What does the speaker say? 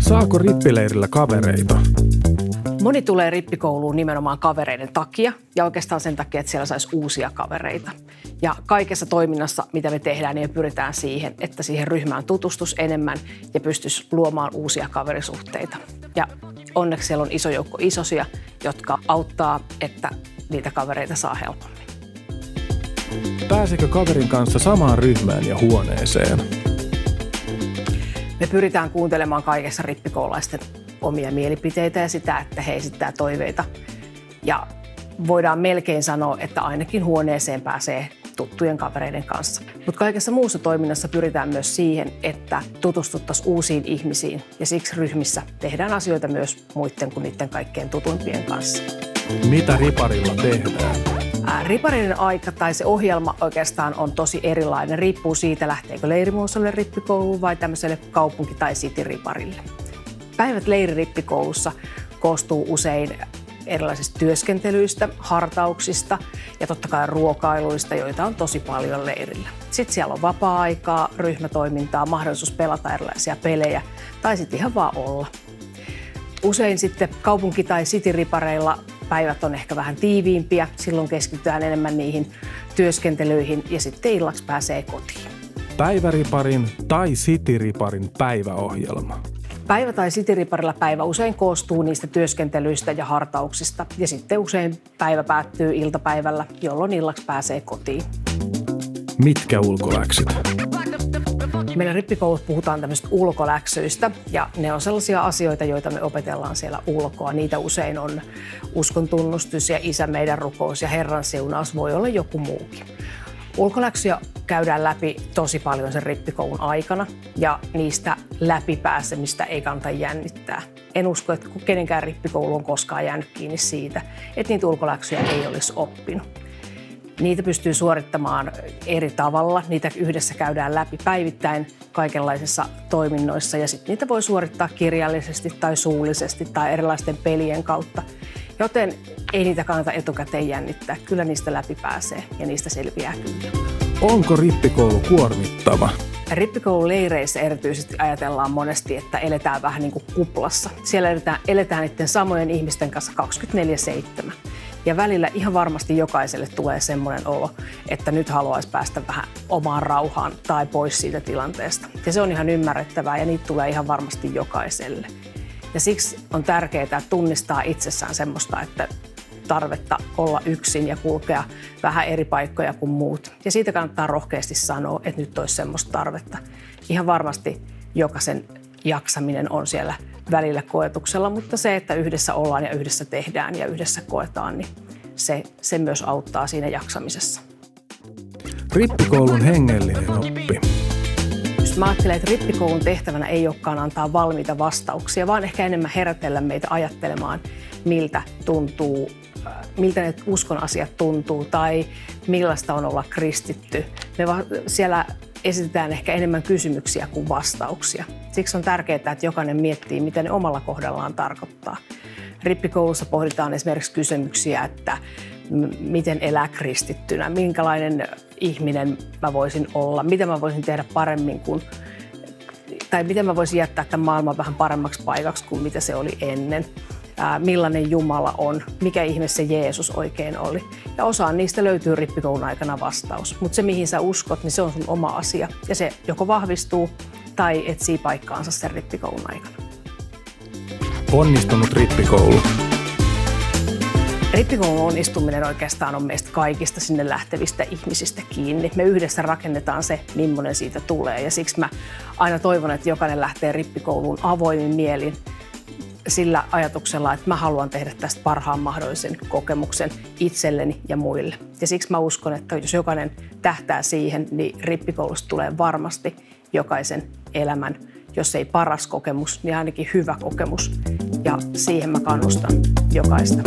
Saako rippileirillä kavereita? Moni tulee rippikouluun nimenomaan kavereiden takia ja oikeastaan sen takia, että siellä saisi uusia kavereita. Ja kaikessa toiminnassa, mitä me tehdään, niin me pyritään siihen, että siihen ryhmään tutustus enemmän ja pystyisi luomaan uusia kaverisuhteita. Ja onneksi siellä on iso joukko isosia, jotka auttaa, että niitä kavereita saa helpommin. Pääsekö kaverin kanssa samaan ryhmään ja huoneeseen? Me pyritään kuuntelemaan kaikessa rippikoululaisten omia mielipiteitä ja sitä, että he esittää toiveita. Ja voidaan melkein sanoa, että ainakin huoneeseen pääsee tuttujen kavereiden kanssa. Mutta kaikessa muussa toiminnassa pyritään myös siihen, että tutustuttaisiin uusiin ihmisiin. Ja siksi ryhmissä tehdään asioita myös muiden kuin niiden kaikkein tutuimpien kanssa. Mitä riparilla tehdään? Riparinen aika tai se ohjelma oikeastaan on tosi erilainen. Riippuu siitä, lähteekö leirimuodolle rippikouluun vai tämmöiselle kaupunki- tai city-riparille. Päivät leiririppikoulussa koostuu usein erilaisista työskentelyistä, hartauksista ja totta kai ruokailuista, joita on tosi paljon leirillä. Sitten siellä on vapaa-aikaa, ryhmätoimintaa, mahdollisuus pelata erilaisia pelejä tai sitten ihan vaan olla. Usein sitten kaupunki- tai city-ripareilla päivät on ehkä vähän tiiviimpiä, silloin keskitytään enemmän niihin työskentelyihin ja sitten illaksi pääsee kotiin. Päiväriparin tai cityriparin päiväohjelma. Päivä- tai city-riparilla päivä usein koostuu niistä työskentelyistä ja hartauksista ja sitten usein päivä päättyy iltapäivällä, jolloin illaksi pääsee kotiin. Mitkä ulkoläksyt? Meidän rippikoulussa puhutaan tämmöisistä ulkoläksyistä ja ne on sellaisia asioita, joita me opetellaan siellä ulkoa. Niitä usein on uskontunnustus ja Isä meidän rukous ja Herran siunaus, voi olla joku muukin. Ulkoläksyjä käydään läpi tosi paljon sen rippikoulun aikana ja niistä läpipääsemistä ei kannata jännittää. En usko, että kenenkään rippikoulu on koskaan jäänyt kiinni siitä, että niitä ulkoläksyjä ei olisi oppinut. Niitä pystyy suorittamaan eri tavalla. Niitä yhdessä käydään läpi päivittäin kaikenlaisissa toiminnoissa ja sitten niitä voi suorittaa kirjallisesti tai suullisesti tai erilaisten pelien kautta. Joten ei niitä kannata etukäteen jännittää. Kyllä niistä läpi pääsee ja niistä selviää kyllä. Onko rippikoulu kuormittava? Rippikoululeireissä erityisesti ajatellaan monesti, että eletään vähän niin kuin kuplassa. Siellä eletään niiden samojen ihmisten kanssa 24/7. Ja välillä ihan varmasti jokaiselle tulee semmoinen olo, että nyt haluaisi päästä vähän omaan rauhaan tai pois siitä tilanteesta. Ja se on ihan ymmärrettävää ja niitä tulee ihan varmasti jokaiselle. Ja siksi on tärkeää tunnistaa itsessään semmoista, että tarvetta olla yksin ja kulkea vähän eri paikkoja kuin muut. Ja siitä kannattaa rohkeasti sanoa, että nyt olisi semmoista tarvetta. Ihan varmasti jokaisen jaksaminen on siellä välillä koetuksella, mutta se, että yhdessä ollaan ja yhdessä tehdään ja yhdessä koetaan, niin se myös auttaa siinä jaksamisessa. Rippikoulun hengellinen oppi. Jos mä ajattelen, että rippikoulun tehtävänä ei olekaan antaa valmiita vastauksia, vaan ehkä enemmän herätellä meitä ajattelemaan, miltä ne uskon asiat tuntuu tai millaista on olla kristitty. Siellä esitetään ehkä enemmän kysymyksiä kuin vastauksia. Siksi on tärkeää, että jokainen miettii, mitä ne omalla kohdallaan tarkoittaa. Rippikoulussa pohditaan esimerkiksi kysymyksiä, että miten elää kristittynä, minkälainen ihminen mä voisin olla, mitä mä voisin tehdä paremmin tai miten mä voisin jättää tämän maailman vähän paremmaksi paikaksi kuin mitä se oli ennen. Millainen Jumala on, mikä ihme se Jeesus oikein oli. Ja osaan niistä löytyy rippikoulun aikana vastaus. Mutta se, mihin sä uskot, niin se on sun oma asia. Ja se joko vahvistuu tai etsii paikkaansa sen rippikoulun aikana. Onnistunut rippikoulu. Rippikoulun onnistuminen oikeastaan on meistä kaikista sinne lähtevistä ihmisistä kiinni. Me yhdessä rakennetaan se, millainen siitä tulee. Ja siksi mä aina toivon, että jokainen lähtee rippikouluun avoimin mielin sillä ajatuksella, että mä haluan tehdä tästä parhaan mahdollisen kokemuksen itselleni ja muille. Ja siksi mä uskon, että jos jokainen tähtää siihen, niin rippikoulusta tulee varmasti jokaisen elämän, jos ei paras kokemus, niin ainakin hyvä kokemus. Ja siihen mä kannustan jokaista.